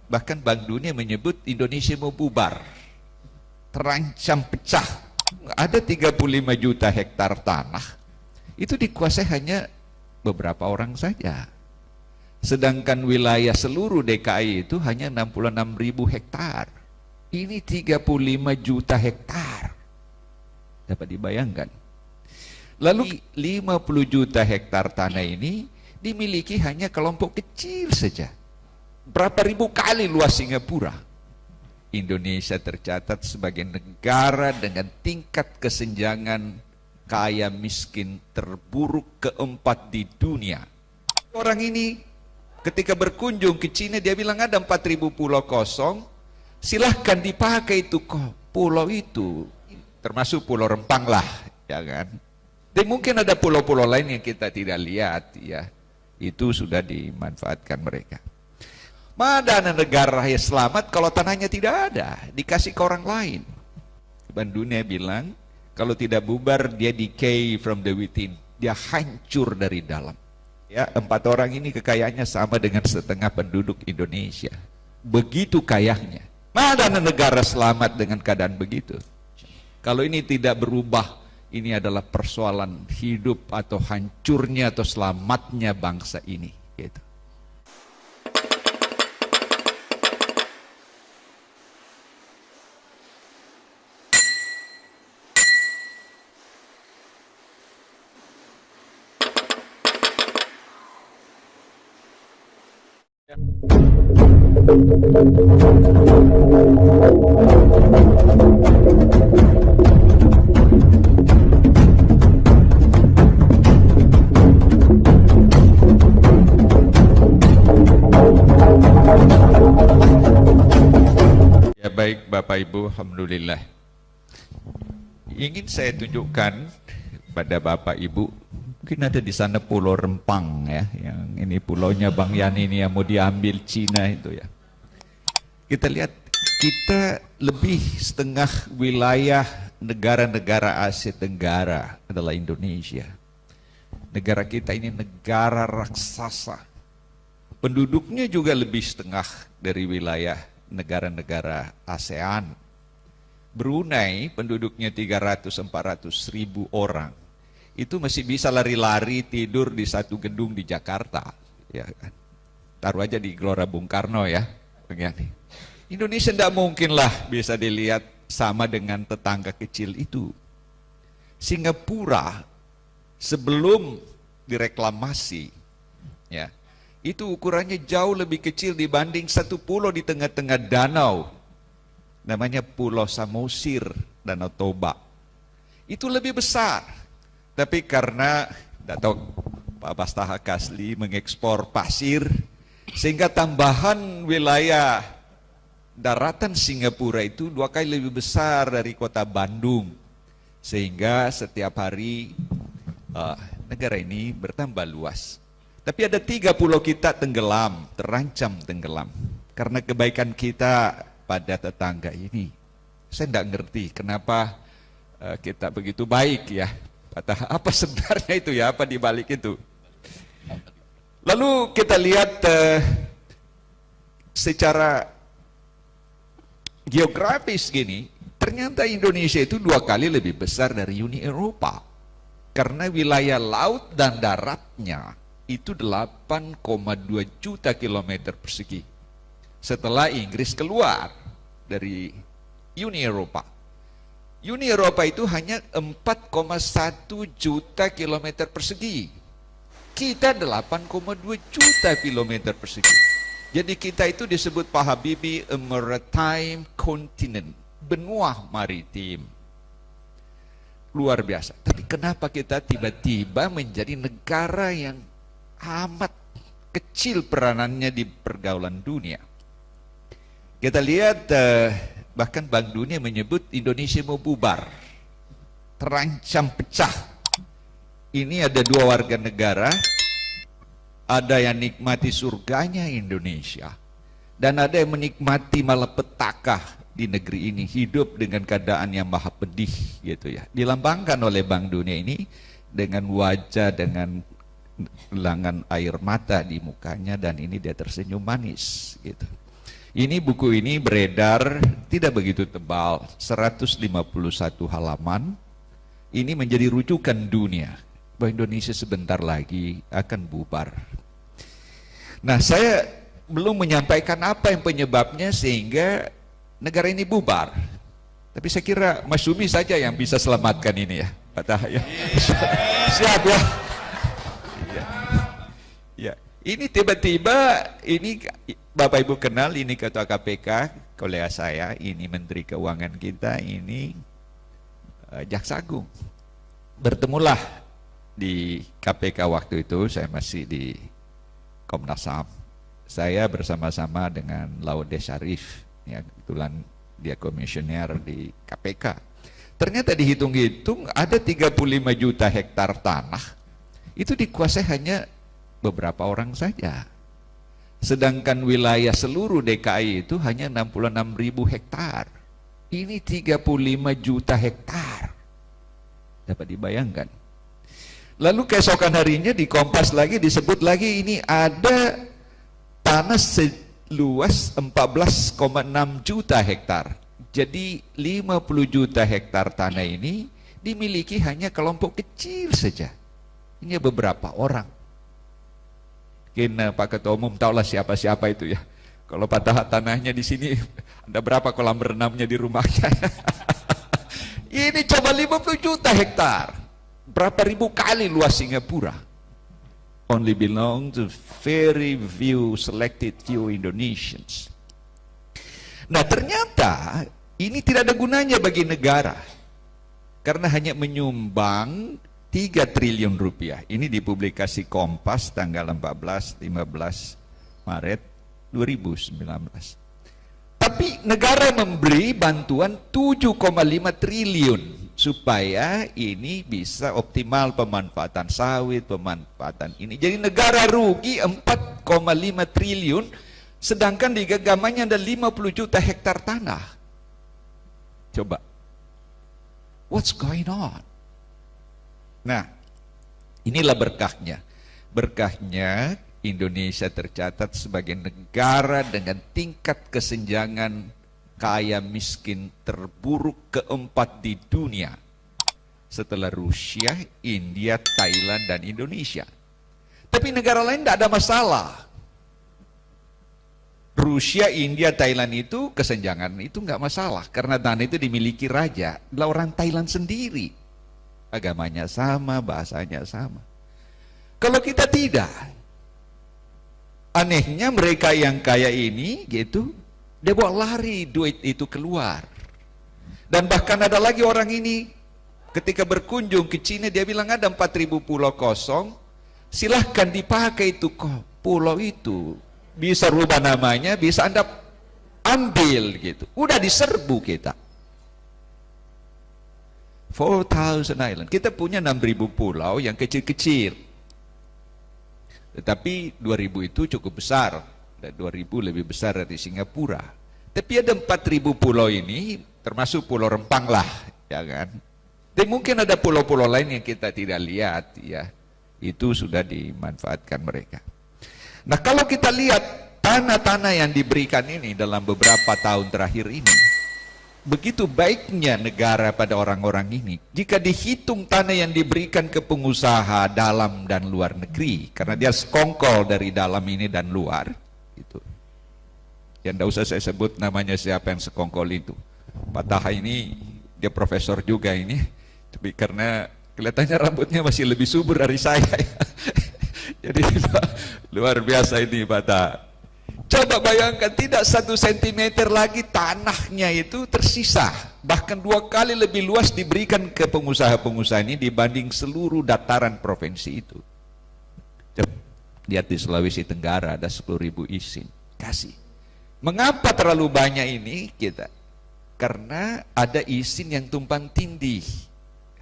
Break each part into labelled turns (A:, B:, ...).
A: Bahkan Bank Dunia menyebut Indonesia mau bubar, terancam pecah. Ada 35 juta hektar tanah, itu dikuasai hanya beberapa orang saja. Sedangkan wilayah seluruh DKI itu hanya 66.000 hektar. Ini 35 juta hektar. Dapat dibayangkan. Lalu 50 juta hektar tanah ini dimiliki hanya kelompok kecil saja. Berapa ribu kali luas Singapura. Indonesia tercatat sebagai negara dengan tingkat kesenjangan kaya miskin terburuk keempat di dunia. Orang ini ketika berkunjung ke Cina, dia bilang ada 4.000 pulau kosong, silahkan dipakai itu pulau itu, termasuk Pulau Rempang lah, ya kan. Dan mungkin ada pulau-pulau lain yang kita tidak lihat, ya. Itu sudah dimanfaatkan mereka. Mana negara yang selamat kalau tanahnya tidak ada, dikasih ke orang lain. Bank Dunia bilang, kalau tidak bubar, dia decay from the within, dia hancur dari dalam. Ya, 4 orang ini kekayaannya sama dengan setengah penduduk Indonesia. Begitu kayanya. Mana negara selamat dengan keadaan begitu? Kalau ini tidak berubah, ini adalah persoalan hidup atau hancurnya atau selamatnya bangsa ini. Gitu. Ya baik Bapak Ibu, alhamdulillah. Ingin saya tunjukkan pada Bapak Ibu, mungkin ada di sana Pulau Rempang ya, yang ini pulaunya Bang Yani ini yang mau diambil Cina itu ya. Kita lihat, kita lebih setengah wilayah negara-negara Asia Tenggara adalah Indonesia. Negara kita ini negara raksasa. Penduduknya juga lebih setengah dari wilayah negara-negara ASEAN. Brunei penduduknya 300-400 ribu orang. Itu masih bisa lari-lari tidur di satu gedung di Jakarta. Ya kan? Taruh aja di Gelora Bung Karno ya. Begini. Indonesia tidak mungkinlah bisa dilihat sama dengan tetangga kecil itu. Singapura sebelum direklamasi, ya, itu ukurannya jauh lebih kecil dibanding satu pulau di tengah-tengah danau, namanya Pulau Samosir, Danau Toba. Itu lebih besar, tapi karena tidak tahu Pak Bastaha Kasli mengekspor pasir, sehingga tambahan wilayah daratan Singapura itu 2 kali lebih besar dari kota Bandung, sehingga setiap hari negara ini bertambah luas. Tapi ada 3 pulau kita tenggelam, terancam tenggelam karena kebaikan kita pada tetangga ini. Saya tidak ngerti kenapa kita begitu baik ya. Apa sebenarnya itu ya, apa dibalik itu? Lalu kita lihat secara geografis gini, ternyata Indonesia itu 2 kali lebih besar dari Uni Eropa. Karena wilayah laut dan daratnya itu 8,2 juta kilometer persegi. Setelah Inggris keluar dari Uni Eropa. Uni Eropa itu hanya 4,1 juta kilometer persegi. Kita 8,2 juta kilometer persegi. Jadi kita itu disebut Pak Habibie a maritime continent, benua maritim. Luar biasa. Tapi kenapa kita tiba-tiba menjadi negara yang amat kecil peranannya di pergaulan dunia? Kita lihat bahkan Bank Dunia menyebut Indonesia mau bubar, terancam pecah. Ini ada 2 warga negara, ada yang nikmati surganya Indonesia, dan ada yang menikmati malapetaka di negeri ini, hidup dengan keadaan yang maha pedih gitu ya. Dilambangkan oleh Bank Dunia ini dengan wajah dengan gelangan air mata di mukanya, dan ini dia tersenyum manis gitu. Ini buku ini beredar tidak begitu tebal, 151 halaman. Ini menjadi rujukan dunia bahwa Indonesia sebentar lagi akan bubar. Nah, saya belum menyampaikan apa yang penyebabnya sehingga negara ini bubar. Tapi saya kira Mas Sumi saja yang bisa selamatkan ini ya, Pak Taha ya. Siap ya. Ya, ini tiba-tiba ini Bapak Ibu kenal, ini Ketua KPK, kolega saya, ini Menteri Keuangan kita, ini Jaksa Agung. Bertemulah di KPK waktu itu, saya masih di Komnas HAM. Saya bersama-sama dengan Laude Syarif, ya kebetulan dia komisioner di KPK. Ternyata dihitung-hitung ada 35 juta hektar tanah, itu dikuasai hanya beberapa orang saja. Sedangkan wilayah seluruh DKI itu hanya 66.000 hektar. Ini 35 juta hektar. Dapat dibayangkan. Lalu keesokan harinya di Kompas lagi disebut lagi ini ada tanah seluas 14,6 juta hektar. Jadi 50 juta hektar tanah ini dimiliki hanya kelompok kecil saja. Ini beberapa orang. Mungkin Pak Ketua Umum tahulah siapa-siapa itu ya. Kalau Pak Taha tanahnya di sini, ada berapa kolam renangnya di rumahnya? Ini coba 50 juta hektar. Berapa ribu kali luas Singapura. Only belong to very few selected few Indonesians. Nah, ternyata ini tidak ada gunanya bagi negara. Karena hanya menyumbang 3 triliun rupiah. Ini dipublikasi Kompas tanggal 14-15 Maret 2019. Tapi negara memberi bantuan 7,5 triliun supaya ini bisa optimal pemanfaatan sawit, pemanfaatan ini. Jadi negara rugi 4,5 triliun, sedangkan di genggamannya ada 50 juta hektar tanah. Coba, what's going on? Nah, inilah berkahnya. Berkahnya Indonesia tercatat sebagai negara dengan tingkat kesenjangan kaya miskin terburuk keempat di dunia setelah Rusia, India, Thailand, dan Indonesia. Tapi negara lain tidak ada masalah. Rusia, India, Thailand itu kesenjangan itu nggak masalah karena tanah itu dimiliki raja, adalah orang Thailand sendiri. Agamanya sama, bahasanya sama. Kalau kita tidak, anehnya mereka yang kaya ini gitu, dia bawa lari duit itu keluar. Dan bahkan ada lagi orang ini ketika berkunjung ke Cina, dia bilang ada 4.000 pulau kosong, silahkan dipakai itu pulau itu, bisa rubah namanya, bisa Anda ambil gitu. Udah diserbu kita. 4,000 island. Kita punya 6.000 pulau yang kecil-kecil. Tetapi 2.000 itu cukup besar. Dan 2.000 lebih besar dari Singapura. Tapi ada 4.000 pulau ini, termasuk Pulau Rempang lah, ya kan? Dan mungkin ada pulau-pulau lain yang kita tidak lihat, ya. Itu sudah dimanfaatkan mereka. Nah, kalau kita lihat tanah-tanah yang diberikan ini dalam beberapa tahun terakhir ini, begitu baiknya negara pada orang-orang ini. Jika dihitung tanah yang diberikan ke pengusaha dalam dan luar negeri, karena dia sekongkol dari dalam ini dan luar, gitu. Ya tidak usah saya sebut namanya siapa yang sekongkol itu. Pak Taha ini dia profesor juga ini, tapi karena kelihatannya rambutnya masih lebih subur dari saya. Jadi luar biasa ini Pak Taha. Coba bayangkan, tidak 1 sentimeter lagi tanahnya itu tersisa. Bahkan 2 kali lebih luas diberikan ke pengusaha-pengusaha ini dibanding seluruh dataran provinsi itu. Coba lihat di Sulawesi Tenggara ada 10.000 izin. Kasih. Mengapa terlalu banyak ini kita? Karena ada izin yang tumpang tindih.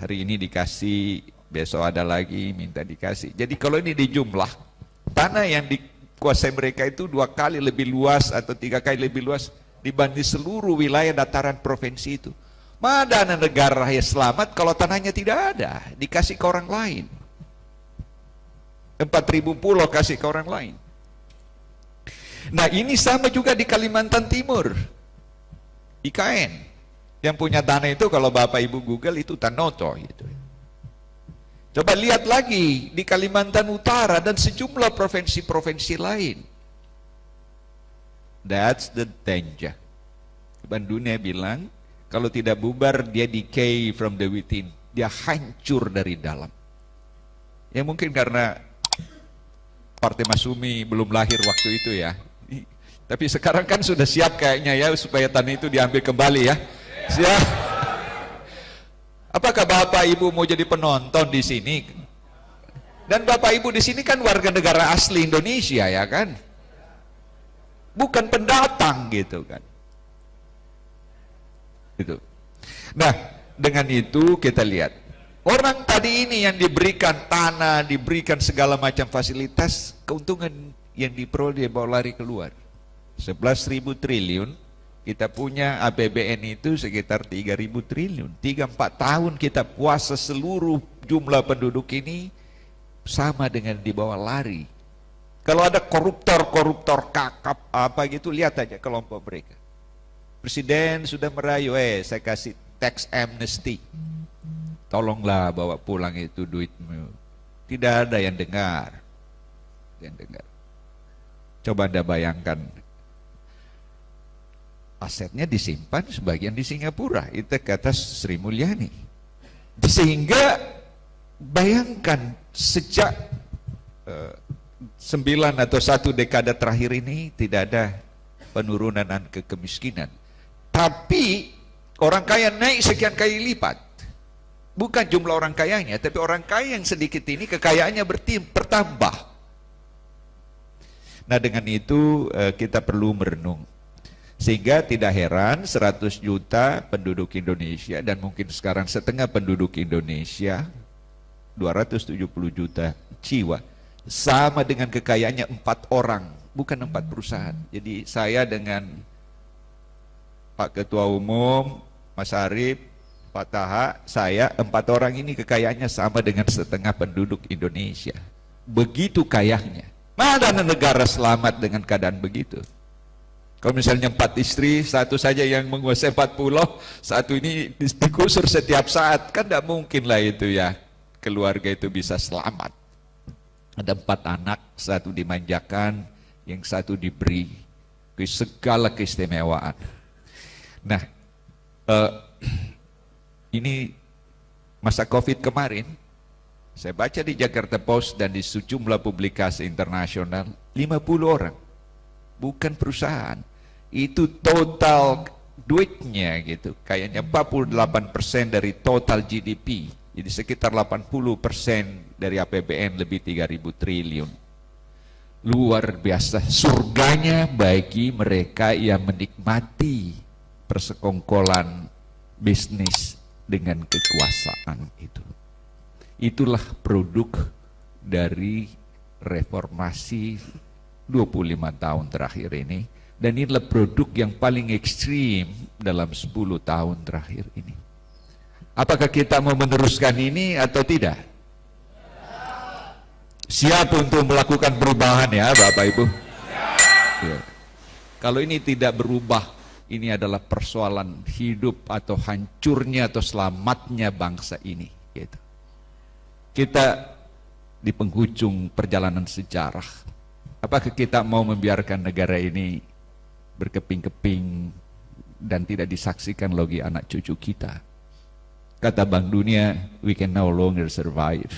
A: Hari ini dikasih, besok ada lagi, minta dikasih. Jadi kalau ini dijumlah, tanah yang dikuasai mereka itu 2 kali lebih luas atau 3 kali lebih luas dibanding seluruh wilayah dataran provinsi itu. Mana negara yang selamat kalau tanahnya tidak ada, dikasih ke orang lain. 4.000 pulau kasih ke orang lain. Nah ini sama juga di Kalimantan Timur. IKN yang punya tanah itu kalau Bapak Ibu Google itu Tanoto gitu. Coba lihat lagi di Kalimantan Utara dan sejumlah provinsi-provinsi lain. That's the danger. Ban Dunia bilang kalau tidak bubar dia decay from the within, dia hancur dari dalam. Ya mungkin karena Partai Masyumi belum lahir waktu itu ya. Tapi sekarang kan sudah siap kayaknya ya supaya tanah itu diambil kembali ya. Siap. Apakah Bapak Ibu mau jadi penonton di sini? Dan Bapak Ibu di sini kan warga negara asli Indonesia ya kan? Bukan pendatang gitu kan. Gitu. Nah, dengan itu kita lihat orang tadi ini yang diberikan tanah, diberikan segala macam fasilitas, keuntungan yang diperoleh bawa lari keluar. 11.000 triliun, kita punya APBN itu sekitar 3.000 triliun. 3-4 tahun kita puasa seluruh jumlah penduduk ini sama dengan dibawa lari. Kalau ada koruptor kakap apa gitu, lihat aja kelompok mereka. Presiden sudah merayu, saya kasih tax amnesty. Tolonglah bawa pulang itu duitmu. Tidak ada yang dengar. Coba Anda bayangkan, asetnya disimpan sebagian di Singapura, itu kata Sri Mulyani. Sehingga bayangkan sejak 9 atau 1 dekade terakhir ini tidak ada penurunan angka kemiskinan. Tapi orang kaya naik sekian kali lipat. Bukan jumlah orang kayanya, tapi orang kaya yang sedikit ini kekayaannya bertambah. Nah dengan itu kita perlu merenung. Sehingga tidak heran 100 juta penduduk Indonesia dan mungkin sekarang setengah penduduk Indonesia 270 juta jiwa sama dengan kekayaannya 4 orang, bukan 4 perusahaan. Jadi saya dengan Pak Ketua Umum, Mas Arief, Pak Taha, saya 4 orang ini kekayaannya sama dengan setengah penduduk Indonesia. Begitu kayanya. Mana negara selamat dengan keadaan begitu? Kalau misalnya 4 istri, satu saja yang menguasai 4 pulau, satu ini digusur setiap saat, kan tidak mungkin lah itu ya, keluarga itu bisa selamat. Ada 4 anak, satu dimanjakan, yang satu diberi segala keistimewaan. Nah, ini masa COVID kemarin, saya baca di Jakarta Post dan di sejumlah publikasi internasional, 50 orang, bukan perusahaan. Itu total duitnya gitu, kayaknya 48% dari total GDP, jadi sekitar 80% dari APBN, lebih 3.000 triliun. Luar biasa, surganya bagi mereka yang menikmati persekongkolan bisnis dengan kekuasaan itu. Itulah produk dari reformasi 25 tahun terakhir ini. Dan inilah produk yang paling ekstrim dalam 10 tahun terakhir ini. Apakah kita mau meneruskan ini atau tidak? Siap untuk melakukan perubahan ya Bapak Ibu? Ya. Kalau ini tidak berubah, ini adalah persoalan hidup atau hancurnya atau selamatnya bangsa ini. Gitu. Kita di penghujung perjalanan sejarah. Apakah kita mau membiarkan negara ini berkeping-keping dan tidak disaksikan lagi anak cucu kita? Kata Bank Dunia, we can no longer survive.